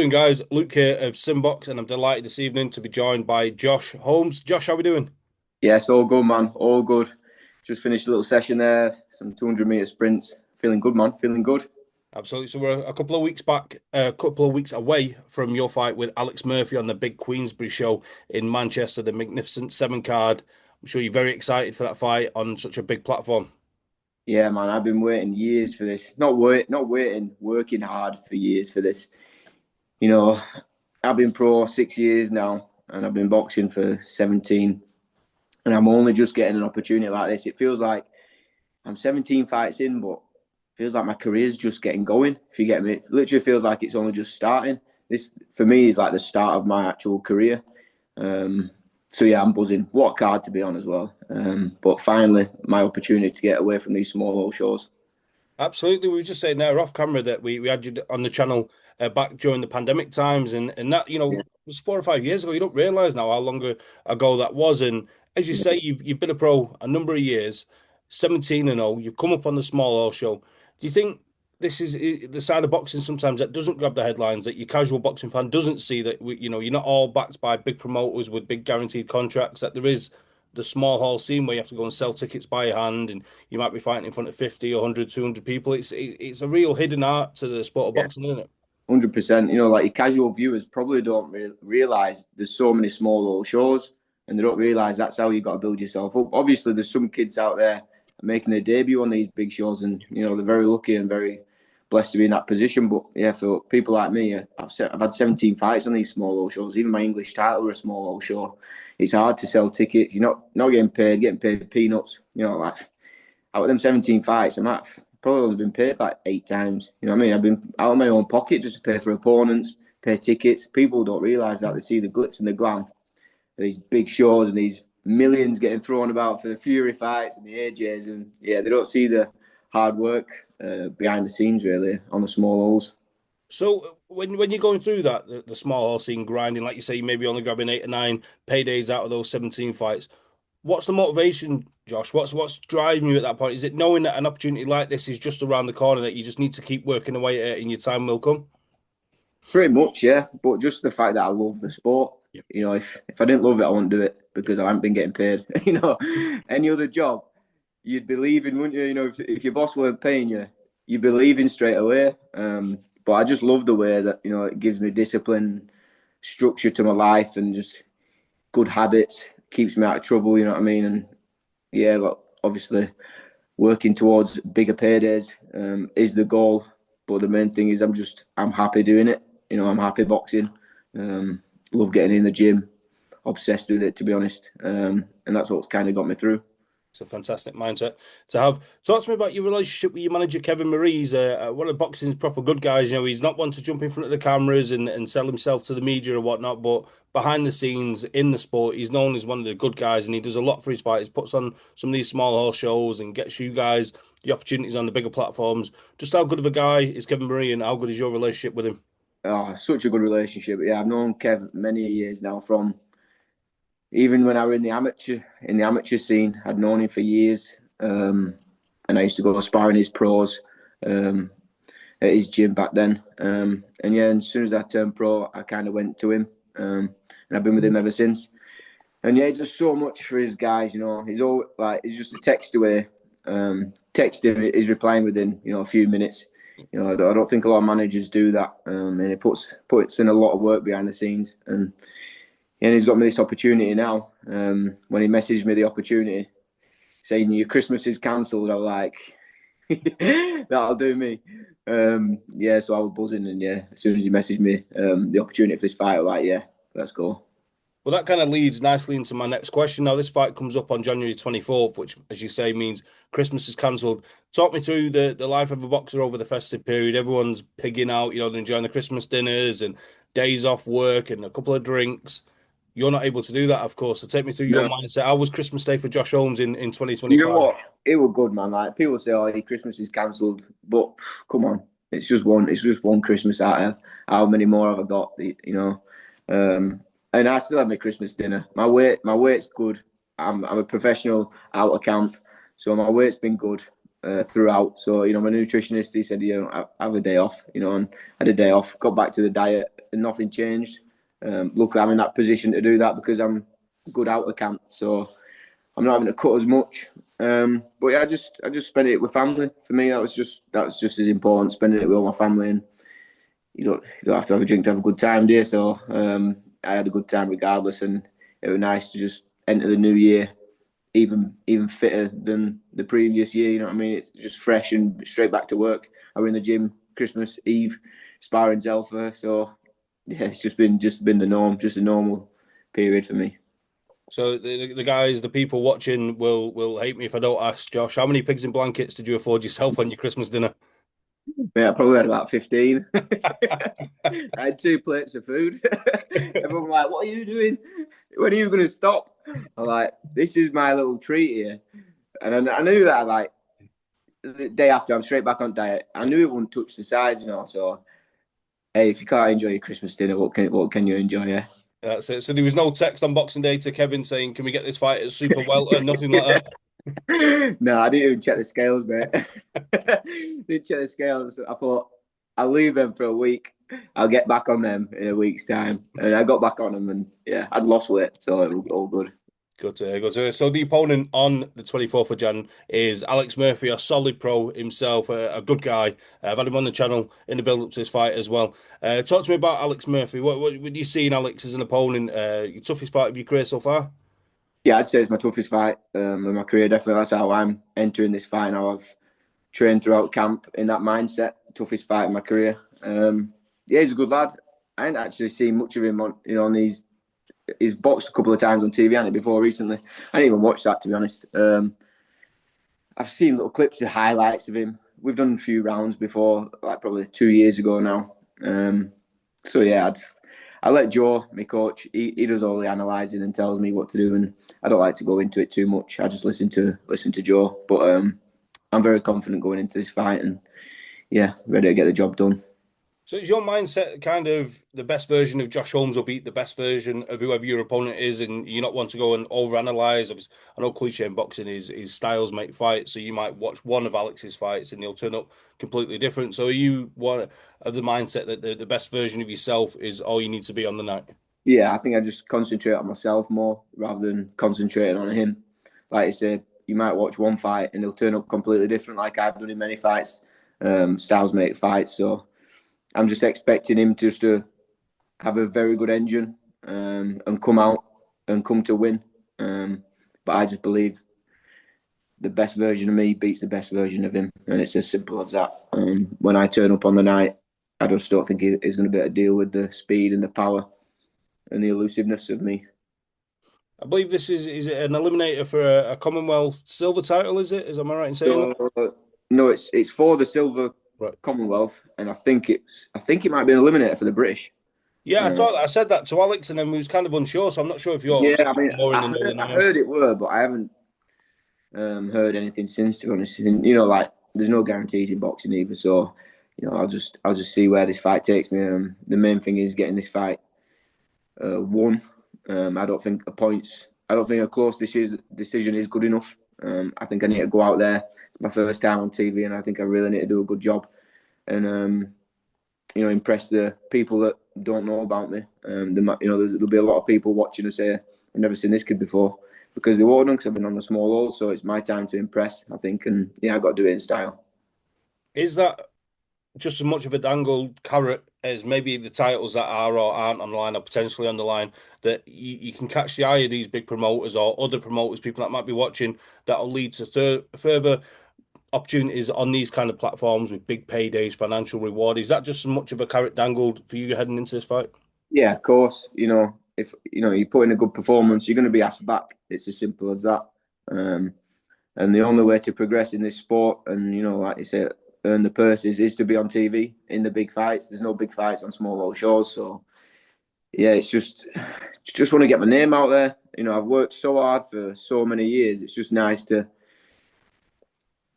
doing, guys? Luke here of SimBoxx, and I'm delighted this evening to be joined by Josh Holmes. Josh, how we doing? Yes, all good, man. All good. Just finished a little session there, some 200-meter sprints. Feeling good, man. Feeling good. Absolutely. So we're a couple of weeks back, a couple of weeks away from your fight with Alex Murphy on the big Queensbury show in Manchester, the Magnificent Seven card. I'm sure you're very excited for that fight on such a big platform. Yeah, man. I've been waiting years for this. Not waiting, working hard for years for this. You know, I've been pro 6 years now, and I've been boxing for 17. And I'm only just getting an opportunity like this. It feels like I'm 17 fights in, but it feels like my career's just getting going. If you get me, it literally feels like it's only just starting. This for me is like the start of my actual career. Um, so yeah, I'm buzzing. What a card to be on as well. But finally, my opportunity to get away from these small old shows. Absolutely. We were just saying there off camera that we had you on the channel back during the pandemic times, and that, Yeah, it was 4 or 5 years ago. You don't realize now how long ago that was. And as you say, you've been a pro a number of years, 17 and 0. You've come up on the small hall show. Do you think this is the side of boxing sometimes that doesn't grab the headlines, that your casual boxing fan doesn't see, that you're not all backed by big promoters with big guaranteed contracts, that there is the small hall scene where you have to go and sell tickets by hand, and you might be fighting in front of 50, 100, 200 people. It's a real hidden art to the sport of yeah, boxing, isn't it? 100%. Like your casual viewers probably don't realize there's so many small old shows, and they don't realize that's how you got to build yourself up. Obviously, there's some kids out there making their debut on these big shows, and they're very lucky and very blessed to be in that position. But yeah, for people like me, I've had 17 fights on these small old shows. Even my English title were a small old show. It's hard to sell tickets. You're not getting paid peanuts. Like out of them 17 fights, I'm at probably only been paid like 8 times. You know what I mean? I've been out of my own pocket just to pay for opponents, pay tickets. People don't realise that. They see the glitz and the glam, these big shows and these millions getting thrown about for the Fury fights and the AJs, and yeah, they don't see the hard work behind the scenes really on the small holes. So when you're going through that, the small hall scene grinding, like you say, you may be only grabbing 8 or 9 paydays out of those 17 fights. What's the motivation, Josh? What's driving you at that point? Is it knowing that an opportunity like this is just around the corner, that you just need to keep working away at it and your time will come? Pretty much, yeah. But just the fact that I love the sport. Yeah. If I didn't love it, I wouldn't do it because I haven't been getting paid. Any other job, you'd be leaving, wouldn't you? If your boss weren't paying you, you'd be leaving straight away. But I just love the way that it gives me discipline, structure to my life, and just good habits. Keeps me out of trouble. You know what I mean? And yeah, but obviously working towards bigger paydays is the goal. But the main thing is I'm happy doing it. I'm happy boxing. Love getting in the gym. Obsessed with it, to be honest. And that's what's kind of got me through. It's a fantastic mindset to have. Talk to me about your relationship with your manager, Kevin Marie. He's one of boxing's proper good guys. He's not one to jump in front of the cameras and sell himself to the media or whatnot, but behind the scenes in the sport, he's known as one of the good guys, and he does a lot for his fighters. Puts on some of these small hall shows and gets you guys the opportunities on the bigger platforms. Just how good of a guy is Kevin Marie, and how good is your relationship with him? Oh, such a good relationship. Yeah, I've known Kev many years now from even when I was in the amateur scene. I'd known him for years, and I used to go sparring his pros um, at his gym back then. And yeah, as soon as I turned pro, I kind of went to him, and I've been with him ever since. And yeah, he does so much for his guys. He's all like he's just a text away. Text him, he's replying within a few minutes. I don't think a lot of managers do that, and he puts in a lot of work behind the scenes. And he's got me this opportunity now. When he messaged me the opportunity, saying your Christmas is cancelled, I was like, that'll do me. Yeah, so I was buzzing, and yeah, as soon as he messaged me the opportunity for this fight, I was like, yeah, let's go. Well, that kind of leads nicely into my next question. Now, this fight comes up on January 24th, which, as you say, means Christmas is cancelled. Talk me through the life of a boxer over the festive period. Everyone's pigging out, they're enjoying the Christmas dinners and days off work and a couple of drinks. You're not able to do that, of course. So take me through your No, mindset. How was Christmas Day for Josh Holmes in you know 2025? what? It was good, man. Like people say, oh, your Christmas is cancelled, but come on, it's just one. It's just one Christmas out of how many more have I got? Um, and I still have my Christmas dinner. My weight's good. I'm a professional out of camp, so my weight's been good. throughout. So my nutritionist, he said, have a day off. And I had a day off, got back to the diet, and nothing changed. Luckily, I'm in that position to do that because I'm good out of camp, so I'm not having to cut as much. But yeah, I just spent it with family. For me, that was just as important, spending it with all my family. And you don't have to have a drink to have a good time, do you? So I had a good time regardless, and it was nice to just enter the new year even fitter than the previous year. You know what I mean? It's just fresh and straight back to work. I was in the gym Christmas Eve, sparring Alpha. So yeah, it's just been the norm, just a normal period for me. So the guys, the people watching will hate me if I don't ask, Josh, how many pigs in blankets did you afford yourself on your Christmas dinner? Yeah, I probably had about 15. I had 2 plates of food. Everyone was like, "What are you doing? When are you going to stop?" I'm like, "This is my little treat here." And I knew that like the day after, I'm straight back on diet. I knew it wouldn't touch the size. So hey, if you can't enjoy your Christmas dinner, what can you enjoy? Yeah. That's it. So there was no text on Boxing Day to Kevin saying, "Can we get this fight at super welter?" Nothing like No, I didn't even check the scales, mate. Didn't check the scales. I thought I'll leave them for a week. I'll get back on them in a week's time. And I got back on them, and yeah, I'd lost weight, so it was all good. Good to hear. Good to hear. So the opponent on the 24th of Jan is Alex Murphy, a solid pro himself, a good guy. I've had him on the channel in the build-up to this fight as well. Talk to me about Alex Murphy. What do you see in Alex as an opponent? Your toughest fight of your career so far? Yeah, I'd say it's my toughest fight in my career. Definitely, that's how I'm entering this fight now. I've trained throughout camp in that mindset. Toughest fight in my career. Yeah, he's a good lad. I ain't actually seen much of him on these. He's boxed a couple of times on TV, hasn't he, before recently? I didn't even watch that, to be honest. I've seen little clips of highlights of him. We've done a few rounds before, like probably 2 years ago now. So yeah, I let Joe, my coach, he does all the analysing and tells me what to do, and I don't like to go into it too much. I just listen to Joe. But I'm very confident going into this fight, and yeah, ready to get the job done. So is your mindset kind of the best version of Josh Holmes will beat the best version of whoever your opponent is, and you not want to go and overanalyze? I know cliche in boxing is styles make fights, so you might watch one of Alex's fights and he'll turn up completely different. So are you one of the mindset that the best version of yourself is all you need to be on the night? Yeah, I think I just concentrate on myself more rather than concentrating on him. Like I said, you might watch one fight and he'll turn up completely different, like I've done in many fights. Styles make fights, so I'm just expecting him just to have a very good engine and come out and come to win. But I just believe the best version of me beats the best version of him, and it's as simple as that. When I turn up on the night, I just don't think he's going to be able to deal with the speed and the power and the elusiveness of me. I believe this is it an eliminator for a Commonwealth silver title, is it? Am I right in saying So that? no, it's for the silver Right. Commonwealth, and I think it might be an eliminator for the British. Yeah, Uh, I said that to Alex, and then we was kind of unsure. So I'm not sure if you're yeah, obviously I mean, more in I the know heard, than I I am. heard it were, but I haven't heard anything since. To be honest, and, like there's no guarantees in boxing either. So I'll just see where this fight takes me. The main thing is getting this fight won. I don't think a close decision is good enough. I think I need to go out there. It's my first time on TV, and I think I really need to do a good job and impress the people that don't know about me. There'll be a lot of people watching and say, "I've never seen this kid before," because they won't, because I've been on the small hole. So it's my time to impress, I think, and yeah, I got to do it in style. Is that just as much of a dangled carrot as maybe the titles that are or aren't online or potentially on the line that you can catch the eye of these big promoters or other promoters, people that might be watching, that'll lead to further opportunities on these kind of platforms with big paydays, financial reward? Is that just as much of a carrot dangled for you heading into this fight? Yeah, of course. If you put in a good performance, you're going to be asked back. It's as simple as that. Um, and the only way to progress in this sport, and like you say, earn the purses, is to be on TV in the big fights. There's no big fights on small old shows, so yeah, it's just want to get my name out there. I've worked so hard for so many years. It's just nice to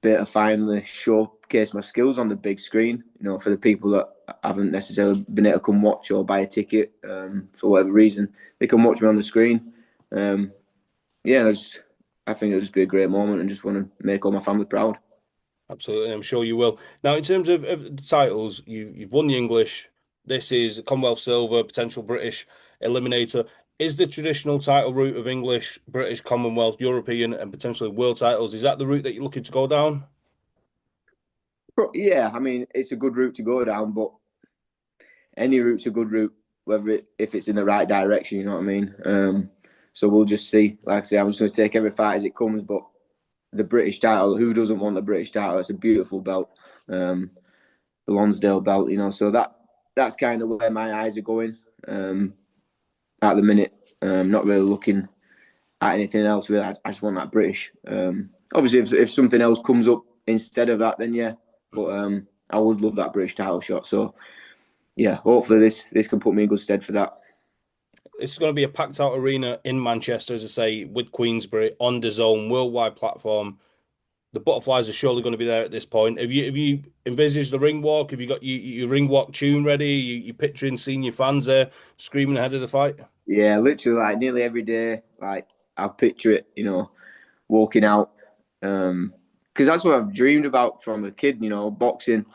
be able to finally showcase my skills on the big screen. For the people that haven't necessarily been able to come watch or buy a ticket for whatever reason, they can watch me on the screen. Yeah, I think it'll just be a great moment, and just want to make all my family proud. Absolutely, I'm sure you will. Now, in terms of the titles, you've won the English. This is Commonwealth Silver, potential British Eliminator. Is the traditional title route of English, British, Commonwealth, European, and potentially world titles? Is that the route that you're looking to go down? Yeah, I mean, it's a good route to go down, but any route's a good route, if it's in the right direction. You know what I mean? So we'll just see. Like I say, I'm just going to take every fight as it comes. But the British title, who doesn't want the British title? It's a beautiful belt, the Lonsdale belt. So that's kind of where my eyes are going at the minute. Not really looking at anything else. Really, I just want that British. Obviously, if something else comes up instead of that, then yeah. But I would love that British title shot. So yeah, hopefully this can put me in good stead for that. It's going to be a packed out arena in Manchester, as I say, with Queensbury on the zone, worldwide platform. The butterflies are surely going to be there at this point. Have you envisaged the ring walk? Have you got your ring walk tune ready? You picturing seeing your fans there screaming ahead of the fight? Yeah, literally like nearly every day, like I picture it, walking out. Because that's what I've dreamed about from a kid, boxing.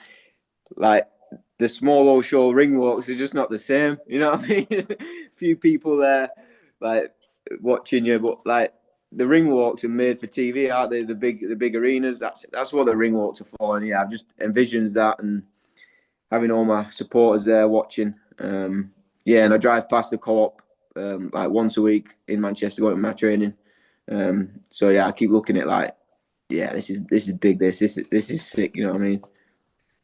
Like the small old show ring walks are just not the same. You know what I mean? Few people there, like watching you, but like the ring walks are made for TV, aren't they? The big arenas. That's what the ring walks are for. And yeah, I've just envisioned that and having all my supporters there watching. Yeah, and I drive past the co-op like once a week in Manchester, going to my training. So yeah, I keep looking at like, yeah, this is big. This is sick. You know what I mean?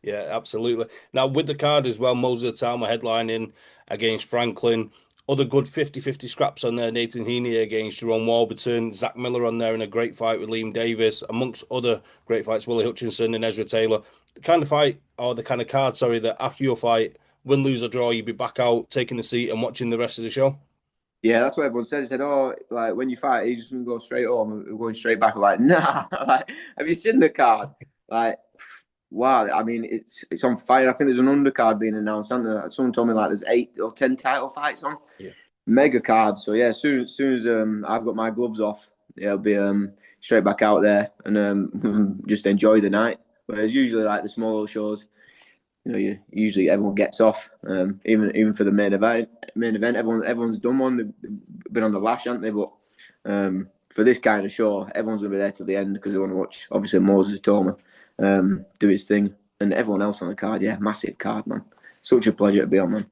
Yeah, absolutely. Now, with the card as well, Moses of the Town were headlining against Franklin. Other good 50-50 scraps on there. Nathan Heaney against Jerome Warburton. Zach Miller on there in a great fight with Liam Davis, amongst other great fights, Willie Hutchinson and Ezra Taylor. The kind of fight, or the kind of card, sorry, that after your fight, win, lose, or draw, you'd be back out, taking a seat and watching the rest of the show. Yeah, that's what everyone said. They said, "Oh, like when you fight, you just gonna go straight home." We're going straight back. I'm like, nah. Like, have you seen the card? Like, wow. I mean, it's on fire. I think there's an undercard being announced. Hasn't there? Someone told me like there's 8 or 10 title fights on. Yeah. Mega card. So yeah, as soon as I've got my gloves off, yeah, I'll be straight back out there and just enjoy the night. Whereas usually like the smaller shows, you usually everyone gets off. Even for the main event, everyone's done one. They've been on the lash, haven't they? But for this kind of show, everyone's gonna be there till the end because they want to watch. Obviously, Moses Toma do his thing, and everyone else on the card. Yeah, massive card, man. Such a pleasure to be on, man.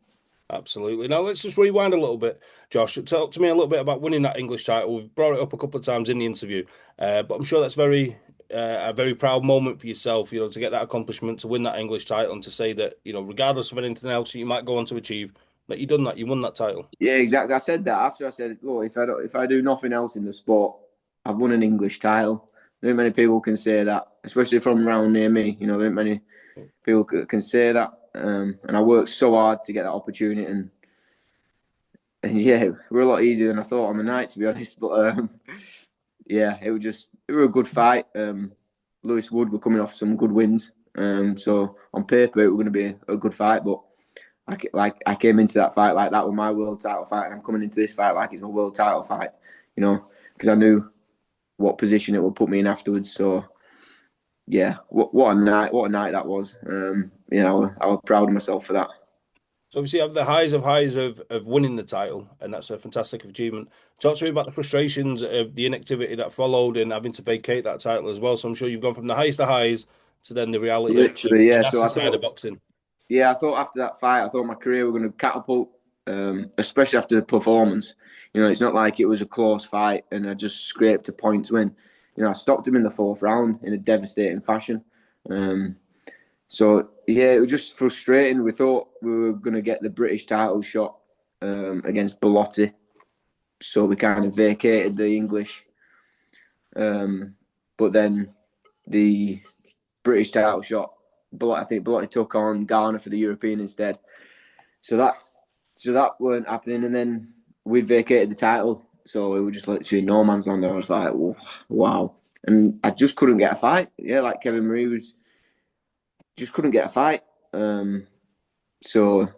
Absolutely. Now let's just rewind a little bit, Josh. Talk to me a little bit about winning that English title. We've brought it up a couple of times in the interview, but I'm sure that's a very proud moment for yourself. To get that accomplishment, to win that English title, and to say that regardless of anything else that you might go on to achieve, that you done that, you won that title. Yeah, exactly. I said that after I said, "Look, if I do nothing else in the sport, I've won an English title." Not many people can say that, especially from around near me. Not many people can say that. And I worked so hard to get that opportunity, and yeah, it were a lot easier than I thought on the night, to be honest. But yeah, it was a good fight. Lewis Wood were coming off some good wins. So on paper, it was going to be a good fight, but I came into that fight like that was my world title fight, and I'm coming into this fight like it's my world title fight. Because I knew what position it would put me in afterwards. So yeah, what a night that was. I was proud of myself for that. So obviously, you have the highs of winning the title, and that's a fantastic achievement. Talk to me about the frustrations of the inactivity that followed and having to vacate that title as well. So I'm sure you've gone from the highest of highs to then the reality of Literally, the yeah. So nasty I side of thought, boxing. yeah, I thought after that fight, I thought my career was going to catapult, especially after the performance. It's not like it was a close fight and I just scraped a points win. I stopped him in the fourth round in a devastating fashion. Um, so yeah, it was just frustrating. We thought we were going to get the British title shot against Bellotti, so we kind of vacated the English. But then the British title shot, I think Bellotti took on Garner for the European instead. So that weren't happening, and then we vacated the title, so it was just literally no man's land. I was like, wow, and I just couldn't get a fight. Yeah, like Kevin Marie was just couldn't get a fight. So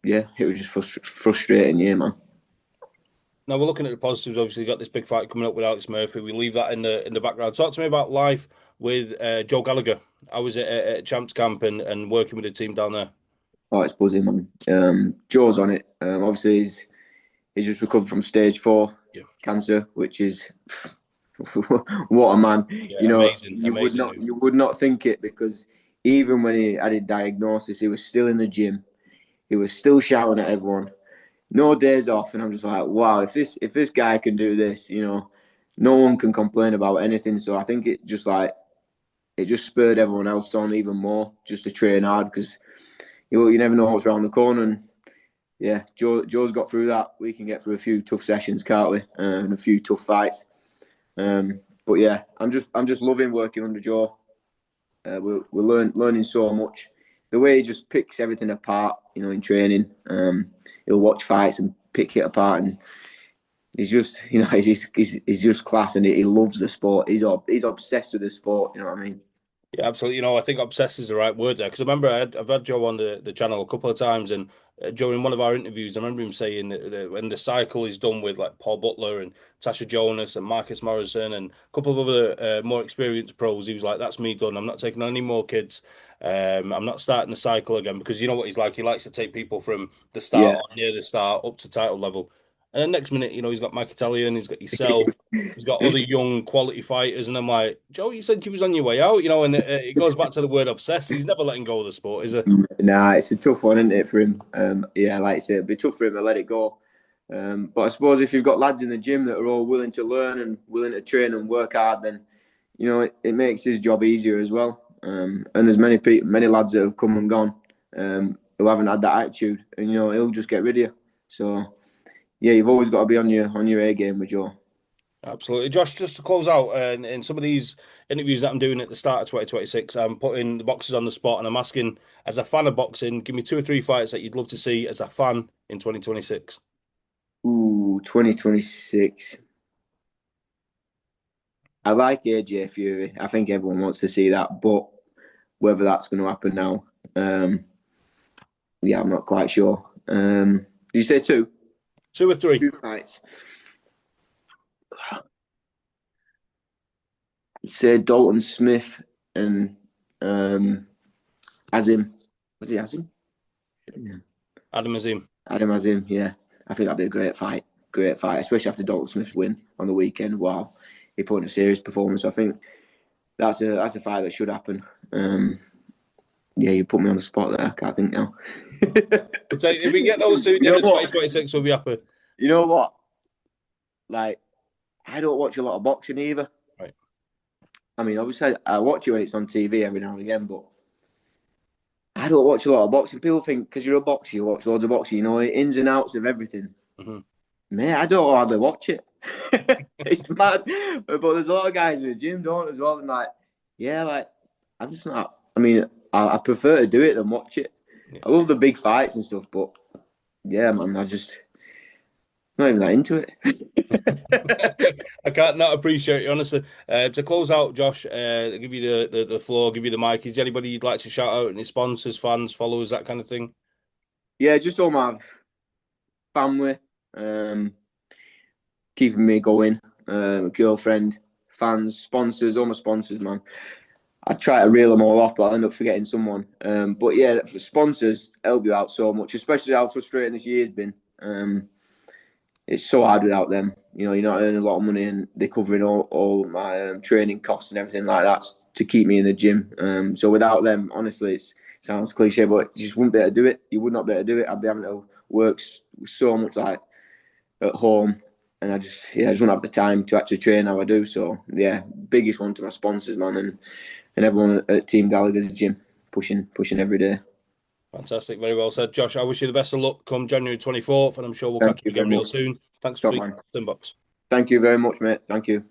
yeah, it was just frustrating. Yeah, man. Now we're looking at the positives. Obviously, got this big fight coming up with Alex Murphy. We leave that in the background. Talk to me about life with Joe Gallagher. I was at Champs Camp and working with the team down there. Oh, it's buzzing, man. Joe's on it. Obviously, he's just recovered from stage 4 Yeah, cancer, which is what a man. yeah, amazing, amazing. You would not think it, because even when he had a diagnosis, he was still in the gym. He was still shouting at everyone. No days off, and I'm just like, wow, if this guy can do this, no one can complain about anything. So I think it just spurred everyone else on even more just to train hard, because you never know what's around the corner. And yeah, Joe's got through that. We can get through a few tough sessions, can't we? And a few tough fights. But yeah, I'm just loving working under Joe. We're learning so much. The way he just picks everything apart, in training. He'll watch fights and pick it apart, and he's just, he's just class, and he loves the sport. He's obsessed with the sport. You know what I mean? Yeah, absolutely. I think obsessed is the right word there, because I remember I've had Joe on the channel a couple of times, and during one of our interviews, I remember him saying that when the cycle is done with like Paul Butler and Tasha Jonas and Marcus Morrison and a couple of other more experienced pros, he was like, "That's me done. I'm not taking on any more kids. I'm not starting the cycle again," because you know what he's like. He likes to take people from the start Yeah. or near the start up to title level. And then next minute, he's got Mike Italian, he's got yourself. He's got other young quality fighters, and I'm like, Joe, you said you was on your way out, and it goes back to the word obsessed. He's never letting go of the sport, is he? Nah, it's a tough one, isn't it, for him? Yeah, like I say, it'd be tough for him to let it go. But I suppose if you've got lads in the gym that are all willing to learn and willing to train and work hard, then it makes his job easier as well. And there's many lads that have come and gone, who haven't had that attitude, and he'll just get rid of you. So yeah, you've always got to be on your A game with Joe. Absolutely. Josh, just to close out, and in some of these interviews that I'm doing at the start of 2026, I'm putting the boxers on the spot and I'm asking, as a fan of boxing, give me 2 or 3 fights that you'd love to see as a fan in 2026. Ooh, 2026. I like AJ Fury. I think everyone wants to see that, but whether that's going to happen now, yeah, I'm not quite sure. Did you say two? 2 or 3. Two fights. Say Dalton Smith and Azim. Was he Azim? Yeah. Adam Azim. Adam Azim, yeah. I think that'd be a great fight. Great fight, especially after Dalton Smith's win on the weekend. Wow. He put in a serious performance. I think that's a fight that should happen. Yeah, you put me on the spot there. I can't think now. If we get those two at the end of 2026, we'll be happy. You know what? Like, I don't watch a lot of boxing either. Right. I mean, obviously, I watch it when it's on TV every now and again, but I don't watch a lot of boxing. People think because you're a boxer, you watch loads of boxing, ins and outs of everything. Mm-hmm. Mate, I don't hardly watch it. It's mad. But there's a lot of guys in the gym, don't as well. And I'm just not. I mean, I prefer to do it than watch it. Yeah. I love the big fights and stuff, but yeah, man, I'm not even that into it. I can't not appreciate it, honestly. To close out, Josh, give you the floor, give you the mic. Is there anybody you'd like to shout out? Any sponsors, fans, followers, that kind of thing? Yeah, just all my family, keeping me going, girlfriend, fans, sponsors, all my sponsors, man. I try to reel them all off, but I'll end up forgetting someone. But yeah, for sponsors, help you out so much, especially how frustrating this year's been. It's so hard without them. You're not earning a lot of money, and they're covering all my training costs and everything like that to keep me in the gym. So without them, honestly, it sounds cliche, but you just wouldn't be able to do it. You would not be able to do it. I'd be having to work so much like at home, and I just wouldn't have the time to actually train how I do. So yeah, biggest one to my sponsors, man, and everyone at Team Gallagher's gym, pushing every day. Fantastic. Very well said. Josh, I wish you the best of luck come January 24th, and I'm sure we'll catch you again real soon. Thanks for speaking to SimBoxx. Thank you very much, mate. Thank you.